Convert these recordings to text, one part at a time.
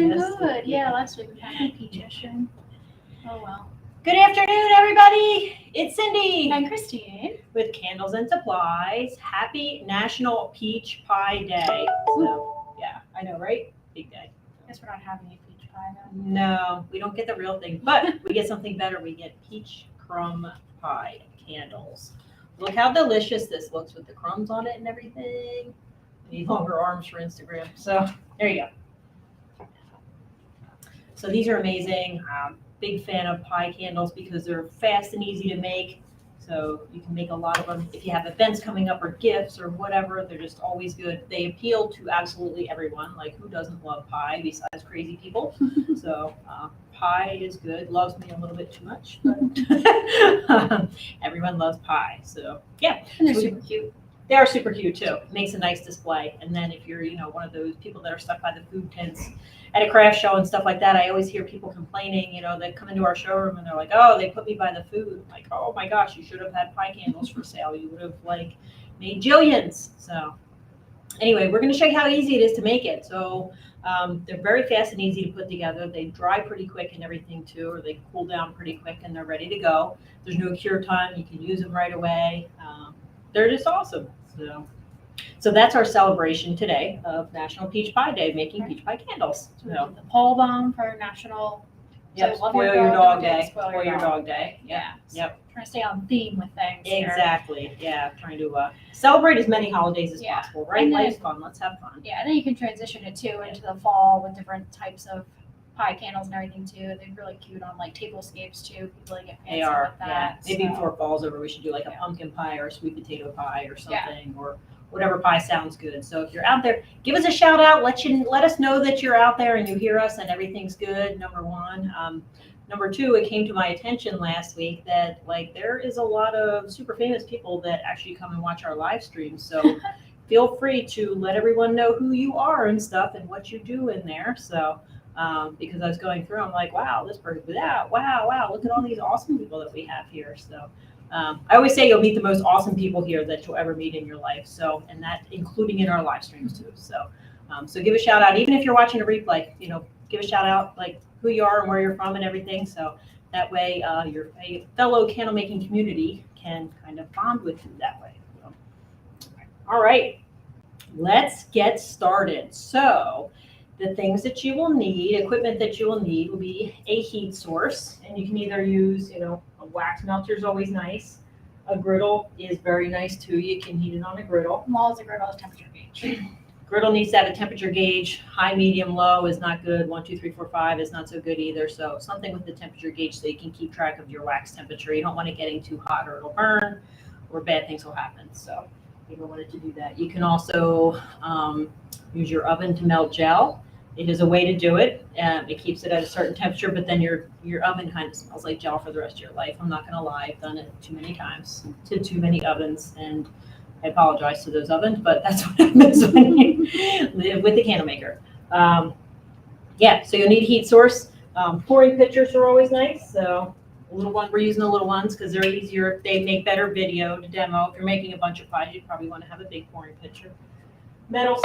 doing good. Yeah, last week we had a peachish and oh well. Good afternoon, everybody. It's Cindy And Christine with Candles and Supplies. Happy National Peach Pie Day. So, yeah, I know, right? Big day. Guess we're not having a peach pie though. No, we don't get the real thing, but we get something better. We get peach crumb pie candles. Look how delicious this looks with the crumbs on it and everything. I need longer arms for Instagram. So there you go. So these are amazing. Big fan of pie candles because they're fast and easy to make. So you can make a lot of them. If you have events coming up or gifts or whatever, they're just always good. They appeal to absolutely everyone. Like, who doesn't love pie besides crazy people? So pie is good. Loves me a little bit too much, but everyone loves pie. So yeah. And they're super cute. They are super cute too. It makes a nice display. And then if you're, one of those people that are stuck by the food tents at a craft show and stuff like that, I always hear people complaining, they come into our showroom and they're like, oh, they put me by the food. I'm like, oh my gosh, you should have had pie candles for sale. You would have made jillions. So anyway, we're going to show you how easy it is to make it. So they're very fast and easy to put together. They dry pretty quick and everything too, or they cool down pretty quick and they're ready to go. There's no cure time. You can use them right away. They're just awesome. So that's our celebration today of National Peach Pie Day, making peach pie candles. So the Paul Bomb for National. Yep, So spoil your dog day. Spoil your dog day. Yeah. Yep. Trying to stay on theme with things. Exactly. Here. Yeah. Trying to celebrate as many holidays as possible, right? Life's fun. Let's have fun. Yeah, and then you can transition it too into the fall with different types of pie candles and everything too. They're really cute on tablescapes too. People get fancy with that. Yeah. Maybe before fall's over, we should do a pumpkin pie or a sweet potato pie or something, or whatever pie sounds good. So if you're out there, give us a shout out. Let us know that you're out there and you hear us and everything's good. Number one. Number two, it came to my attention last week that there is a lot of super famous people that actually come and watch our live streams. So feel free to let everyone know who you are and stuff and what you do in there. So because I was going through, I'm like, wow, this person, wow, look at all these awesome people that we have here. So I always say you'll meet the most awesome people here that you'll ever meet in your life. So, and that including in our live streams too. So, so give a shout out, even if you're watching a replay, give a shout out, who you are and where you're from and everything. So that way your fellow candle making community can kind of bond with you that way. So, all right, let's get started. So the things that you will need, equipment that you will need will be a heat source. And you can either use, a wax melter is always nice. A griddle is very nice too. You can heat it on a griddle. Small as a griddle is temperature gauge. Griddle needs to have a temperature gauge. High, medium, low is not good. 1, 2, 3, 4, 5 is not so good either. So something with the temperature gauge so you can keep track of your wax temperature. You don't want it getting too hot or it'll burn or bad things will happen. So you don't want it to do that. You can also use your oven to melt gel. It is a way to do it. It keeps it at a certain temperature, but then your oven kind of smells like gel for the rest of your life. I'm not going to lie. I've done it too many times to too many ovens, and I apologize to those ovens, but that's what happens when you live with the candle maker. So you'll need a heat source. Pouring pitchers are always nice. So we're using the little ones because they're easier. They make better video to demo. If you're making a bunch of pies, you probably want to have a big pouring pitcher. Metal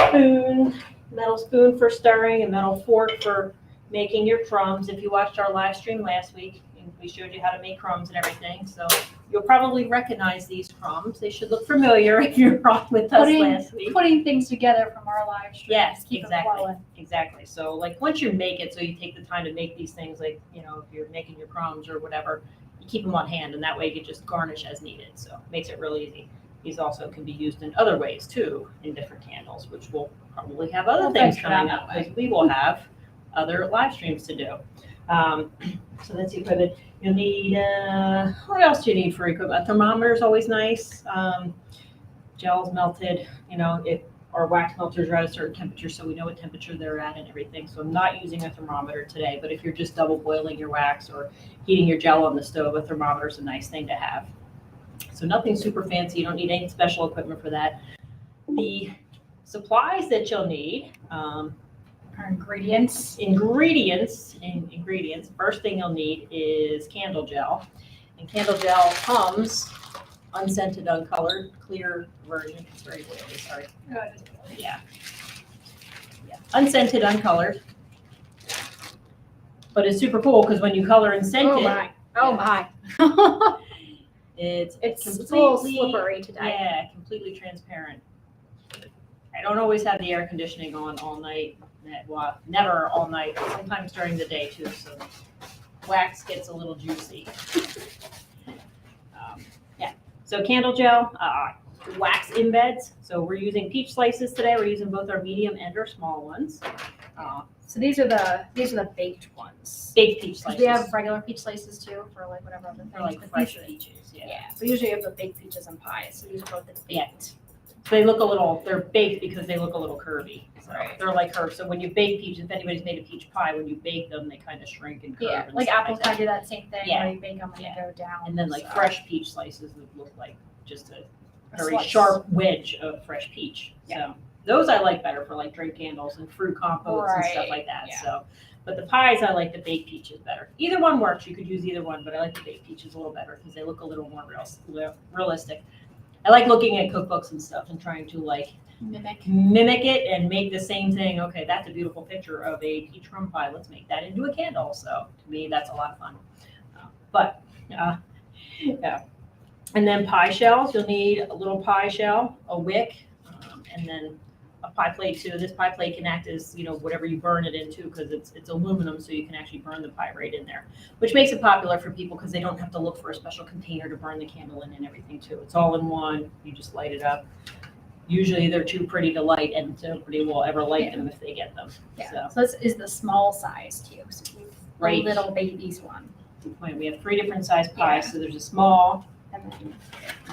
spoon for stirring, and metal fork for making your crumbs. If you watched our live stream last week, we showed you how to make crumbs and everything. So you'll probably recognize these crumbs. They should look familiar if you're on with us last week. Putting things together from our live stream. Yes, exactly. So once you make it, so you take the time to make these things, if you're making your crumbs or whatever, you keep them on hand, and that way you can just garnish as needed. So it makes it really easy. These also can be used in other ways too, in different candles, which we'll probably have other things coming up because we will have other live streams to do. So that's the equipment. You'll need, what else do you need for equipment? A thermometer is always nice. Gel's melted, if our wax melters are at a certain temperature, so we know what temperature they're at and everything. So I'm not using a thermometer today, but if you're just double boiling your wax or heating your gel on the stove, a thermometer is a nice thing to have. So nothing super fancy. You don't need any special equipment for that. The supplies that you'll need are ingredients. First thing you'll need is candle gel. And candle gel comes unscented, uncolored, clear version. It's very oily, sorry. Yeah. Unscented, uncolored. But it's super cool because when you color and scent Oh it, my. Oh my. it's It's a little completely, slippery today. yeah, completely transparent. I don't always have the air conditioning on all night. Well, never all night, but sometimes during the day too, so wax gets a little juicy. Yeah, so candle gel, wax embeds. So we're using peach slices today. We're using both our medium and our small ones. So these are the baked ones. Baked peach 'Cause slices. we have regular peach slices too for like whatever other things. They're like but fresh these- peaches, yeah. Yeah. So usually you have the baked peaches and pies. So these are both the baked. Yeah. So they look a little, they're baked because they look a little curvy. So Right. they're like curved. So when you bake peaches, if anybody's made a peach pie, when you bake them, they kind of shrink and curve. Yeah, and like stuff apples that. kind of do that same thing Yeah. where you bake them and they go down. And then like so. fresh peach slices would look like just a A very slice. sharp wedge of fresh peach. Yeah. So those I like better for like drink candles and fruit compotes and stuff Right, like that. yeah. So, but the pies, I like the baked peaches better. Either one works. You could use either one, but I like the baked peaches a little better because they look a little more realistic. I like looking at cookbooks and stuff and trying to like mimic it and make the same thing. Okay, that's a beautiful picture of a peach crumb pie. Let's make that into a candle. So to me, that's a lot of fun. Yeah. And then pie shells. You'll need a little pie shell, a wick, and then a pie plate too. This pie plate can act as, whatever you burn it into because it's aluminum, so you can actually burn the pie right in there, which makes it popular for people because they don't have to look for a special container to burn the candle in and everything too. It's all in one. You just light it up. Usually they're too pretty to light, and nobody will ever light them if they get them. Yeah. So this is the small size too. So we have Right. the little babies one. Good point. We have 3 different size pies. So there's a small, And then,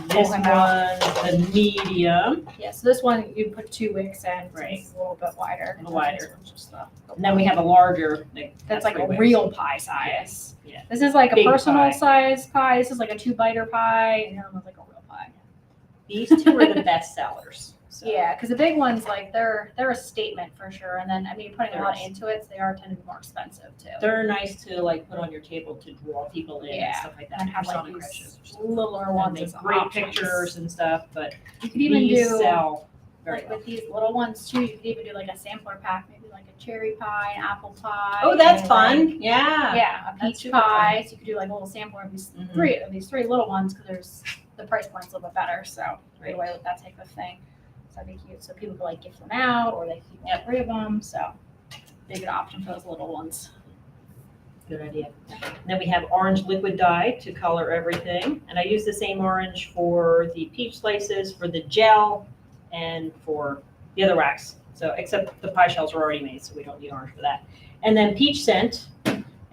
this them one, out. the medium, yeah, so this one you put 2 wicks in. So Right. It's a little bit wider. A little wider. This one's just the and then we have a larger. that's like 3 a wicks. real pie size. Yeah. This is like a Big personal pie. size pie. This is like a 2-biter pie, and the other one's like a real pie. These 2 are the best sellers. So. Yeah, because the big ones, like they're a statement for sure. And then putting a lot There is. into it, so they are tend to be more expensive too. They're nice to like put on your table to draw people in and Yeah. stuff like that. And have for like Sonic these Crushes or something. littler And ones make as great options. pictures and stuff, but You could even these do sell very like well. with these little ones too. You could even do like a sampler pack, maybe like a cherry pie, an apple pie. Oh, that's and, fun. like, Yeah. yeah, a That's peach super pie. So you could do like a little sampler of these Mhm. three little ones because there's the price point's a little bit better. So right away with that type of thing. So that'd be cute. So people could like gift them out or they keep all 3 of them. So be a good option for those little ones. Good idea. And then we have orange liquid dye to color everything. And I use the same orange for the peach slices, for the gel, and for the other wax. So except the pie shells are already made, so we don't need orange for that. And then peach scent.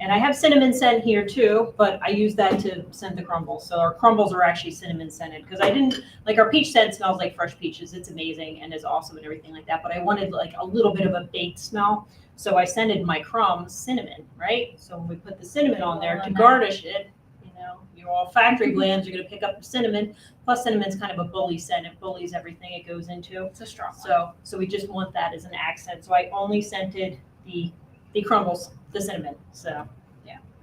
And I have cinnamon scent here too, but I use that to scent the crumbles. So our crumbles are actually cinnamon scented because I didn't like our peach scent smells like fresh peaches. It's amazing and is awesome and everything like that. But I wanted like a little bit of a baked smell. So I scented my crumbs cinnamon, right? So when we put the cinnamon on there to garnish it, your olfactory glands are going to pick up the cinnamon. Plus cinnamon's kind of a bully scent. It bullies everything it goes into. It's a strong one. So we just want that as an accent. So I only scented the crumbles, the cinnamon. So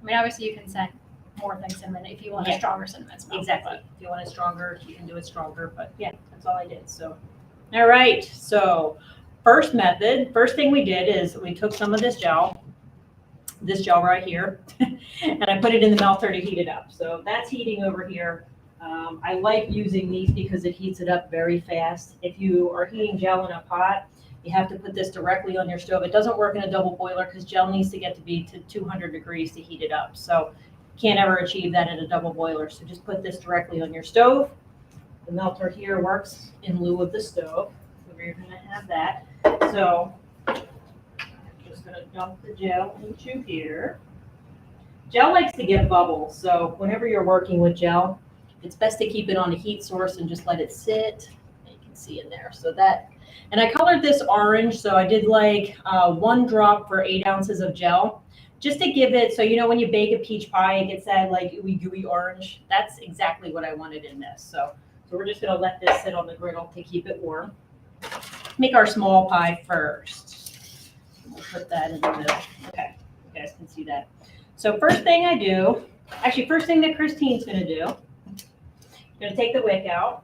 Obviously you can scent more than cinnamon if you want a Yeah. stronger cinnamon smell. exactly. If you want it stronger, you can do it stronger. But yeah, that's all I did. So all right. So first thing we did is we took some of this gel right here, and I put it in the melter to heat it up. So that's heating over here. I like using these because it heats it up very fast. If you are heating gel in a pot, you have to put this directly on your stove. It doesn't work in a double boiler because gel needs to get to be to 200 degrees to heat it up. So can't ever achieve that in a double boiler. So just put this directly on your stove. The melter here works in lieu of the stove. So we're going to have that. So I'm just going to dump the gel into here. Gel likes to get bubbles. So whenever you're working with gel, it's best to keep it on a heat source and just let it sit. You can see in there. So that. And I colored this orange, so I did like 1 drop for 8 ounces of gel, just to give it, so when you bake a peach pie, it gets that like gooey orange. That's exactly what I wanted in this. So we're just gonna let this sit on the griddle to keep it warm. Make our small pie first. We'll put that in the middle. Okay, you guys can see that. So first thing that Christine's gonna do, gonna take the wick out.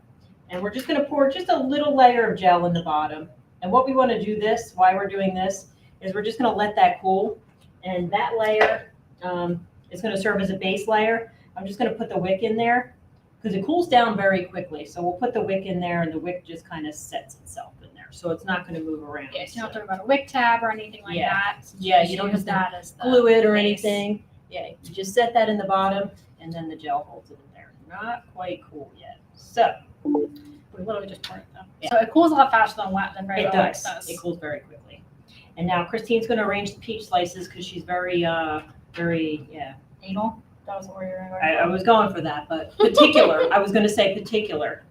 And we're just going to pour just a little layer of gel in the bottom. And why we're doing this, is we're just going to let that cool. And that layer It's going to serve as a base layer. I'm just going to put the wick in there because it cools down very quickly. So we'll put the wick in there, and the wick just kind of sets itself in there. So it's not going to move around. Yeah, so you're not talking about a wick tab or anything like that. Yeah, Just you don't use have to that as the glue it or base. anything. Yeah, you just set that in the bottom, and then the gel holds it in there. Not quite cool yet. So We literally just pour it though. Yeah. So it cools a lot faster than it regular wax does. It cools very quickly. And now Christine's going to arrange the peach slices because she's very, Anal? That was what we were going I was going for that, but particular. I was going to say particular.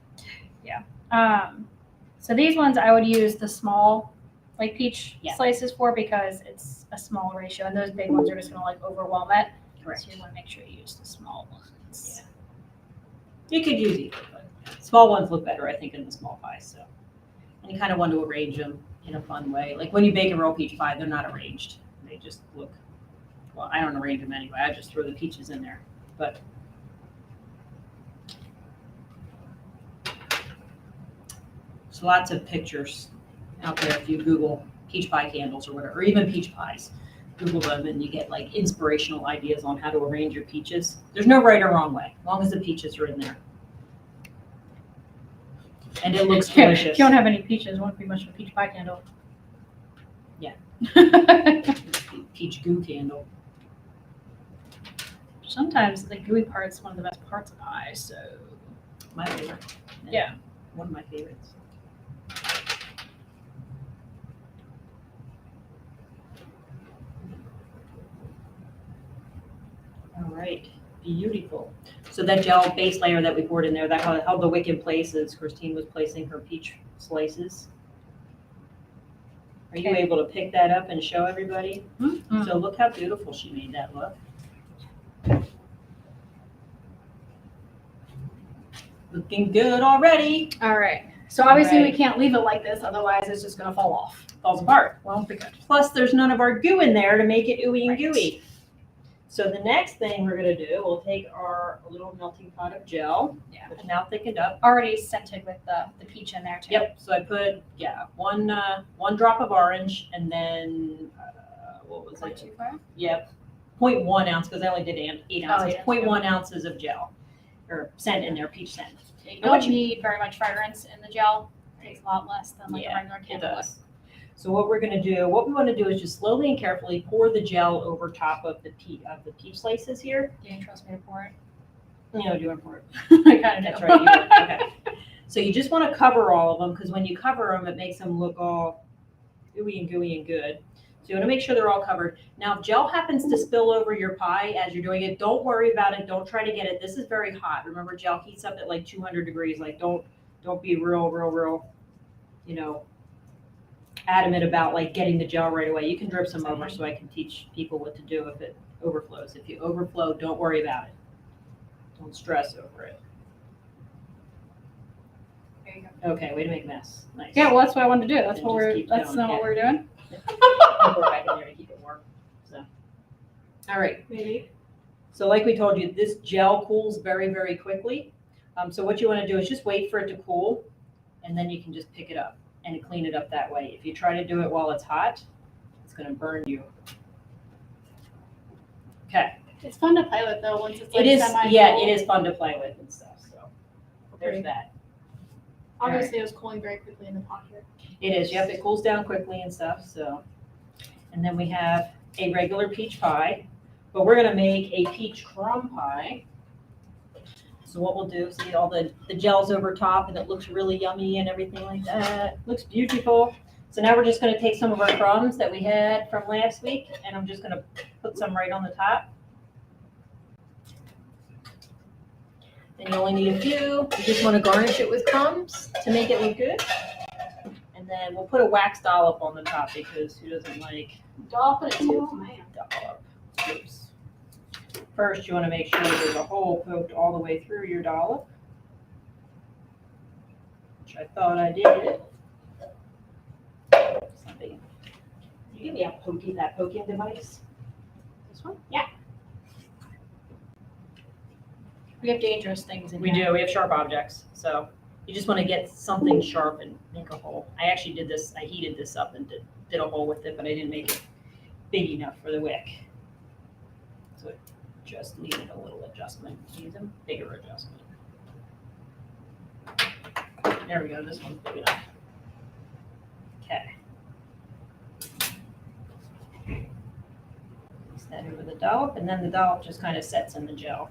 So these ones I would use the small like peach Yeah. slices for because it's a small ratio, and those big ones are just gonna like overwhelm it. Correct. So you want to make sure you use the small ones. Yeah. You could use either, but small ones look better, I think, in the small pies. So, and you kind of want to arrange them in a fun way. Like when you bake a real peach pie, they're not arranged. They just look. Well, I don't arrange them anyway. I just throw the peaches in there. But there's lots of pictures out there if you Google peach pie candles or whatever, or even peach pies. Google them and you get like inspirational ideas on how to arrange your peaches. There's no right or wrong way, as long as the peaches are in there. And it looks delicious. If you don't have any peaches, it won't be much of a peach pie candle. Yeah. Peach goo candle. Sometimes the gooey part's one of the best parts of pie, so My favorite. Yeah. One of my favorites. All right, beautiful. So that gel base layer that we poured in there, that held the wick in place as Christine was placing her peach slices. Are you Okay. able to pick that up and show everybody? Mm. So look how beautiful she made that look. Looking good already. All right. So obviously Right. we can't leave it like this, otherwise it's just gonna fall off. Falls apart. Won't be good. Plus, there's none of our goo in there to make it ooey and Right. gooey. So the next thing we're gonna do, we'll take our little melting pot of gel, Yeah. which is now thickened up. Already scented with the peach in there too. Yep. So I put one drop of orange, and then what was it? 0.25. Yep, 0.1 ounce because I only did 8 ounces. yeah. 0.1 ounces of gel or scent in there, peach scent. You And what don't need very much fragrance in the gel. It takes a lot less than like a regular It candle would. does. So what we want to do is just slowly and carefully pour the gel over top of the peach slices here. Do you trust me to pour it? You know, doing for it. I kind of That's right. You do. Okay. So you just want to cover all of them because when you cover them, it makes them look all ooey and gooey and good. So you want to make sure they're all covered. Now, if gel happens to spill over your pie as you're doing it, don't worry about it. Don't try to get it. This is very hot. Remember, gel heats up at like 200 degrees. Like, don't be real, adamant about like getting the gel right away. You can drip some over so I can teach people what to do if it overflows. If you overflow, don't worry about it. Don't stress over it. There you go. Okay, way to make a mess. Nice. Yeah, well, that's what I wanted to do. That's And what just we're. keep That's going, not what yeah. we're doing. I'll pour it back in there to keep it warm. So, all right. Maybe. So like we told you, this gel cools very, very quickly. So what you want to do is just wait for it to cool, and then you can just pick it up and clean it up that way. If you try to do it while it's hot, it's going to burn you. Okay. It's fun to play with though. Once it's like It is, yeah, semi-cool. it is fun to play with and stuff. So there's Okay. that. Obviously, it was cooling very quickly in the pocket. It is. Yep, it cools down quickly and stuff. So, and then we have a regular peach pie, but we're gonna make a peach crumb pie. So what we'll do, see all the gel's over top and it looks really yummy and everything like that. Looks beautiful. So now we're just gonna take some of our crumbs that we had from last week and I'm just gonna put some right on the top. And you only need a few. You just wanna garnish it with crumbs to make it look good. And then we'll put a wax dollop on the top because who doesn't like Dollop it too. Oh, man. dollop? Oops. First, you want to make sure there's a hole poked all the way through your dollop, which I thought I did. Something. You give me that poking device. This one? Yeah. We have dangerous things in We here. do. We have sharp objects, so you just want to get something sharp and make a hole. I actually did this. I heated this up and did a hole with it, but I didn't make it big enough for the wick. So it just needed a little adjustment. Needs a bigger adjustment. There we go. This one's big enough. Okay. Place that over the dollop, and then the dollop just kind of sets in the gel.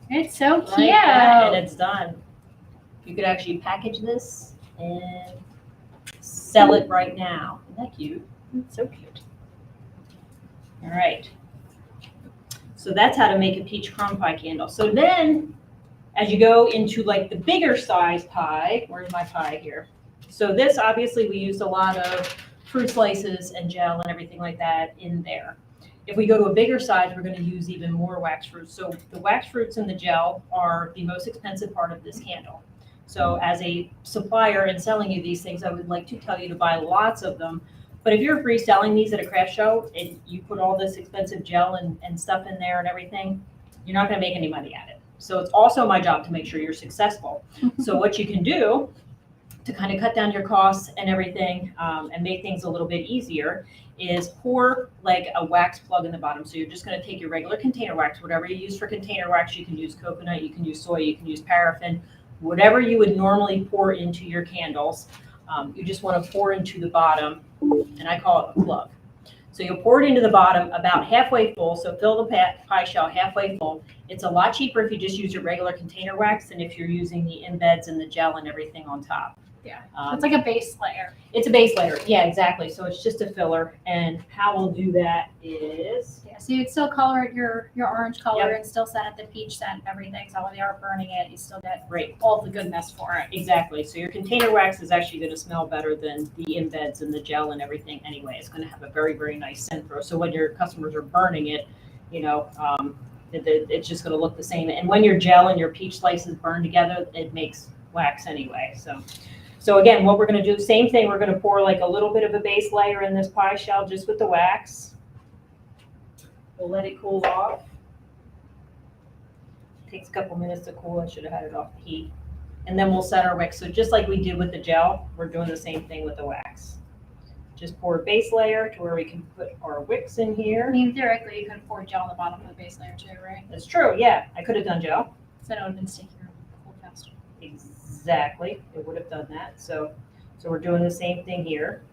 It's so Like cute. that, and it's done. You could actually package this and sell it right now. Isn't that cute? It's so cute. All right. So that's how to make a peach crumb pie candle. So then, as you go into like the bigger size pie, where's my pie here? So this, obviously, we used a lot of fruit slices and gel and everything like that in there. If we go to a bigger size, we're going to use even more wax fruits. So the wax fruits and the gel are the most expensive part of this candle. So as a supplier and selling you these things, I would like to tell you to buy lots of them. But if you're reselling these at a craft show and you put all this expensive gel and stuff in there and everything, you're not going to make any money at it. So it's also my job to make sure you're successful. So what you can do to kind of cut down your costs and everything and make things a little bit easier is pour like a wax plug in the bottom. So you're just going to take your regular container wax, whatever you use for container wax. You can use coconut, you can use soy, you can use paraffin, whatever you would normally pour into your candles. You just want to pour into the bottom, and I call it a plug. So you'll pour it into the bottom about halfway full. So fill the pie shell halfway full. It's a lot cheaper if you just use your regular container wax than if you're using the embeds and the gel and everything on top. Yeah, it's like a base layer. It's a base layer. Yeah, exactly. So it's just a filler. And how we'll do that is... Yeah, so you'd still color it your orange color Yep. and still set it the peach scent and everything. So when you are burning it, you still get Right. all the goodness for it. Exactly. So your container wax is actually going to smell better than the embeds and the gel and everything anyway. It's going to have a very, very nice scent throw. So when your customers are burning it, you know, it's just going to look the same. And when your gel and your peach slices burn together, it makes wax anyway. So again, what we're going to do, same thing. We're going to pour like a little bit of a base layer in this pie shell just with the wax. We'll let it cool off. Takes a couple minutes to cool. I should have had it off the heat. And then we'll set our wicks. So just like we did with the gel, we're doing the same thing with the wax. Just pour a base layer to where we can put our wicks in I here. mean, theoretically, you could pour gel on the bottom of the base layer too, right? That's true. Yeah, I could have done gel. So then it would have been stickier and cooled faster. Exactly. It would have done that. So we're doing the same thing here.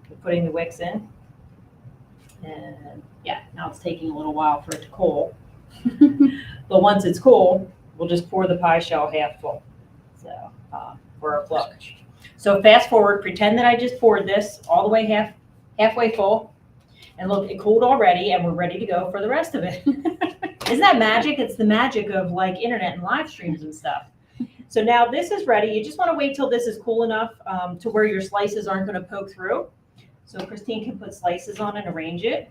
We're putting the wicks in. And yeah, now it's taking a little while for it to cool. But once it's cool, we'll just pour the pie shell half full. So for our plug. So fast forward, pretend that I just poured this all the way halfway full. And look, it cooled already and we're ready to go for the rest of it. Isn't that magic? It's the magic of like internet and live streams and stuff. So now this is ready. You just want to wait till this is cool enough to where your slices aren't going to poke through. So Christine can put slices on and arrange it.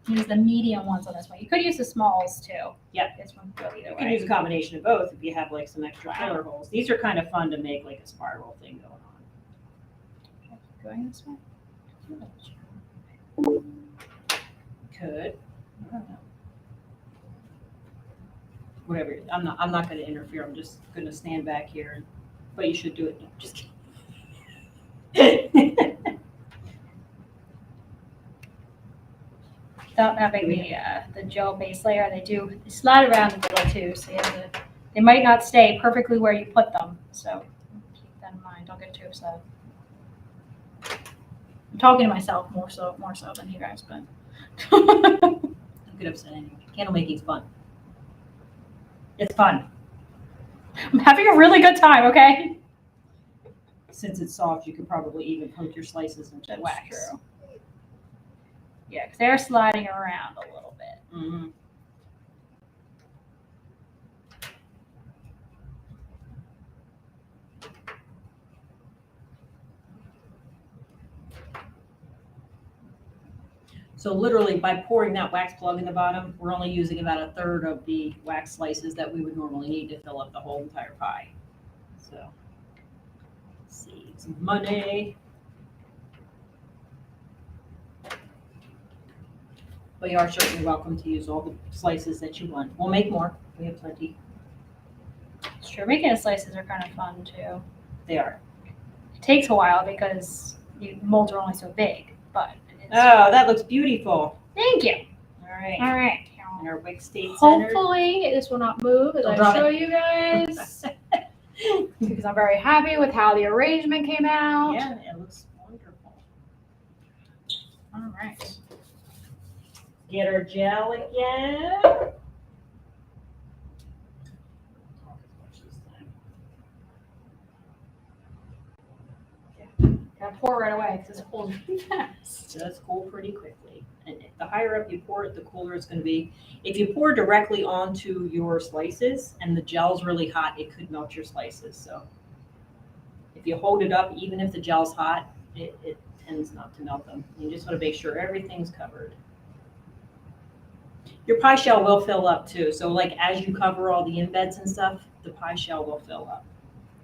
Use the medium ones on this one. You could use the smalls too. Yep. This one could go either You can way. use a combination of both if you have like some extra Wow. filler holes. These are kind of fun to make like a spiral thing going on. Going this way? Could. I don't know. Whatever. I'm not going to interfere. I'm just going to stand back here. But you should do it. No, just kidding. Without having the gel base layer, they slide around a little too, so they might not stay perfectly where you put them. So keep that in mind. Don't get too upset. I'm talking to myself more so than you guys, but Don't get upset anyway. Candle making's fun. It's fun. I'm having a really good time. Okay. Since it's soft, you could probably even poke your slices into That's wax. true. Yeah, because they're sliding around a little bit. Mm-hmm. So literally by pouring that wax plug in the bottom, we're only using about a third of the wax slices that we would normally need to fill up the whole entire pie. So, let's see, some money. But you are certainly welcome to use all the slices that you want. We'll make more. We have plenty. It's true. Making the slices are kind of fun too. They are. It takes a while because the molds are only so big, but it is Oh, that looks beautiful. Thank you. All right. All right. Here, like state centered. Hopefully, this will not move as Don't I drop show it. you guys. Because I'm very happy with how the arrangement came out. Yeah, it looks wonderful. All right. Get our gel again. Gotta pour right away because it's cold pretty fast. It does cool pretty quickly. And the higher up you pour it, the cooler it's going to be. If you pour directly onto your slices and the gel's really hot, it could melt your slices. So if you hold it up, even if the gel's hot, it tends not to melt them. You just want to make sure everything's covered. Your pie shell will fill up too. So like as you cover all the embeds and stuff, the pie shell will fill up.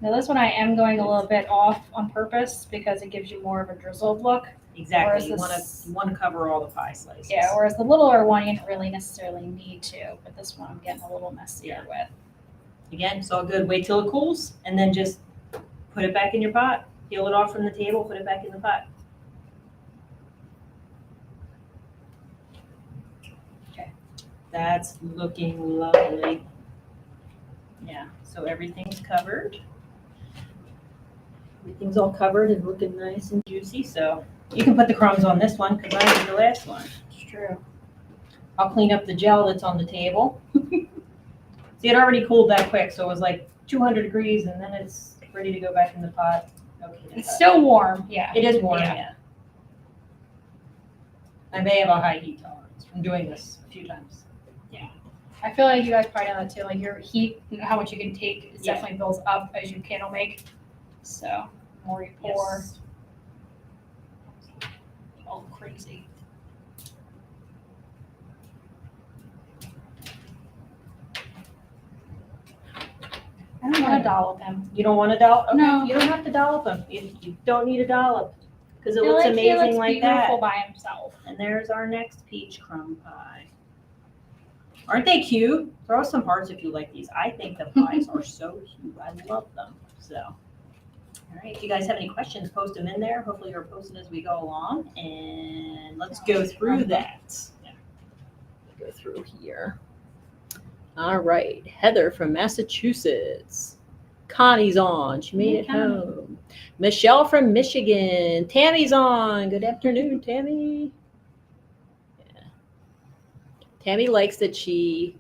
Now this one I am going a little bit off on purpose because it gives you more of a drizzled look. Exactly. You Whereas want to cover all the pie slices. Yeah, whereas the littler one you don't really necessarily need to, but this one I'm getting a little messier with. Again, it's all good. Wait till it cools and then just put it back in your pot. Peel it off from the table, put it back in the pot. Okay. That's looking lovely. Yeah, so everything's covered. Everything's all covered and looking nice and juicy, so you can put the crumbs on this one because I did the last one. It's true. I'll clean up the gel that's on the table. See, it already cooled that quick, so it was like 200 degrees and then it's ready to go back in the pot. Okay, It's still warm, yeah. It is warm, Yeah. yeah. I may have a high heat tolerance from doing this a few times. I feel like you guys probably know that too. Like your heat, how much you can take, it Yeah. definitely builds up as you candle make. So the more you pour, Yes. all crazy. I don't want to dollop him. You don't want to dollop? Okay, No. you don't have to dollop them. You don't need a dollop because it He looks he amazing looks like beautiful that. by himself. And there's our next peach crumb pie. Aren't they cute? Throw some hearts if you like these. I think the pies are so cute. I love them. So, all right. If you guys have any questions, post them in there. Hopefully, you're posting as we go along. And let's go through that. Go through here. All right. Heather from Massachusetts. Connie's on. She made it Hey, Connie. home. Michelle from Michigan. Tammy's on. Good afternoon, Tammy. Tammy likes that she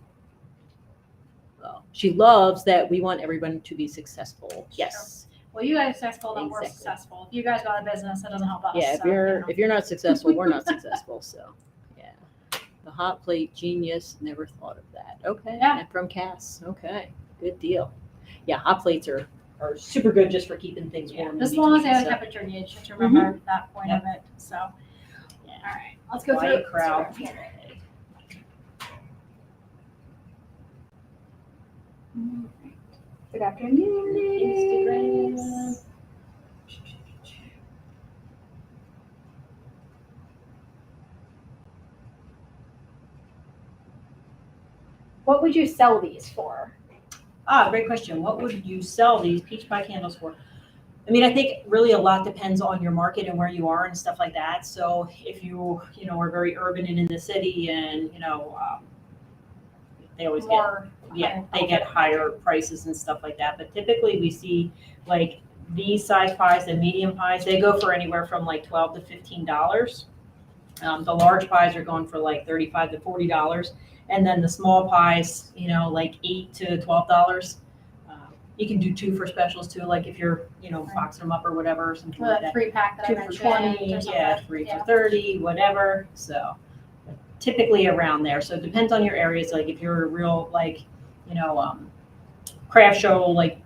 loves that we want everyone to be successful. Yes. Well, you guys successful, then we're Exactly. successful. If you guys got a business, that doesn't help us. Yeah, so, you know. if you're not successful, we're not successful. So, yeah. The hot plate genius. Never thought of that. Okay. Yeah. And from Cass. Okay. Good deal. Yeah, hot plates are super good just for keeping things Yeah, warm. as in long as they between, have a so. temperature gauge, just remember that point of it. So, all Yeah. right, let's go Quiet through. crowd. Good afternoon, ladies. Instagram. What would you sell these for? Great question. What would you sell these peach pie candles for? I mean, I think really a lot depends on your market and where you are and stuff like that. So if you are very urban and in the city and, they always they get higher prices and stuff like that. But typically we see like these size pies, the medium pies, they go for anywhere from like $12 to $15. The large pies are going for like $35 to $40. And then the small pies, like $8 to $12. You can do 2 for specials too, like if you're, boxing them up or whatever, or something like that. 3-pack that 2 I for mentioned. 20, or something. yeah, 3 Yeah. for 30, whatever. So typically around there. So it depends on your areas. Like if you're a real craft show, like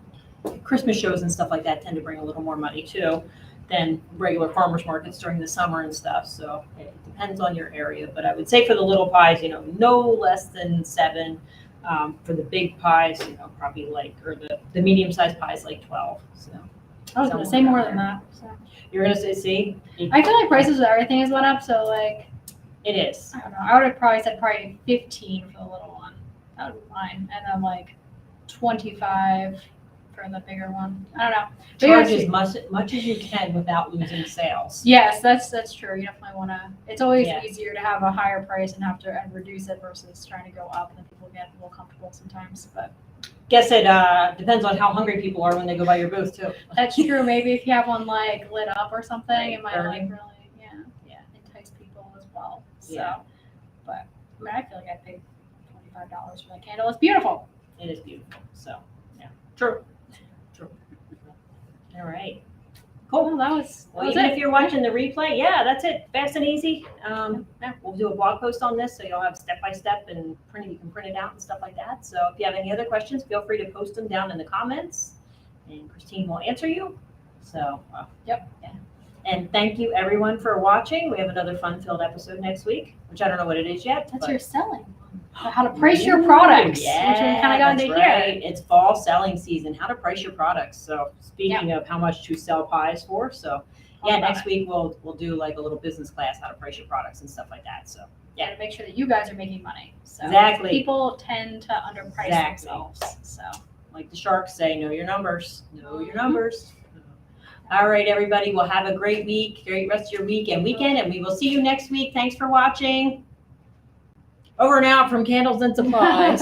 Christmas shows and stuff like that tend to bring a little more money too than regular farmers markets during the summer and stuff. So it depends on your area. But I would say for the little pies, no less than 7. For the big pies, probably or the medium-sized pies, like 12. So I was gonna say more than that. So. you're gonna say, see, I feel like prices of everything has went up, so like it is. I don't know. I would have probably said 15 for the little one. That would be fine, and then like 25 for the bigger one. I don't know. But Charge yeah, as much as you can without losing sales. yes, that's true. You definitely want to. It's always Yeah. easier to have a higher price and have to reduce it versus trying to go up, and then people get a little comfortable sometimes. But Guess it depends on how hungry people are when they go by your booth too. that's true. Maybe if you have one like lit up or something, Right, it might burning. like really entice people as well. So, Yeah. but I mean, I feel like I paid $25 for that candle. It's beautiful. It is beautiful. So yeah, true. All right. Cool. That was Even it. if you're watching the replay, yeah, that's it. Fast and easy. We'll do a blog post on this, so you'll have step by step and you can print it out and stuff like that. So if you have any other questions, feel free to post them down in the comments, and Christine will answer you. So Yep. Yeah. And thank you everyone for watching. We have another fun-filled episode next week, which I don't know what it is yet. That's but- your selling. How to price your products. Yeah, which we kind of got that's into right. here. It's fall selling season. How to price your products. So speaking of how much to sell pies for, so yeah, about next week we'll do like a little business class, how to price your products and stuff like that. So Yeah, to make sure that you guys are making money. So Exactly. people tend to underprice Exactly. themselves. So like the sharks say, know your numbers. Know your numbers. All right, everybody. Well, have a great week, great rest of your week and weekend, and we will see you next week. Thanks for watching. Over and out from Candles and Supplies.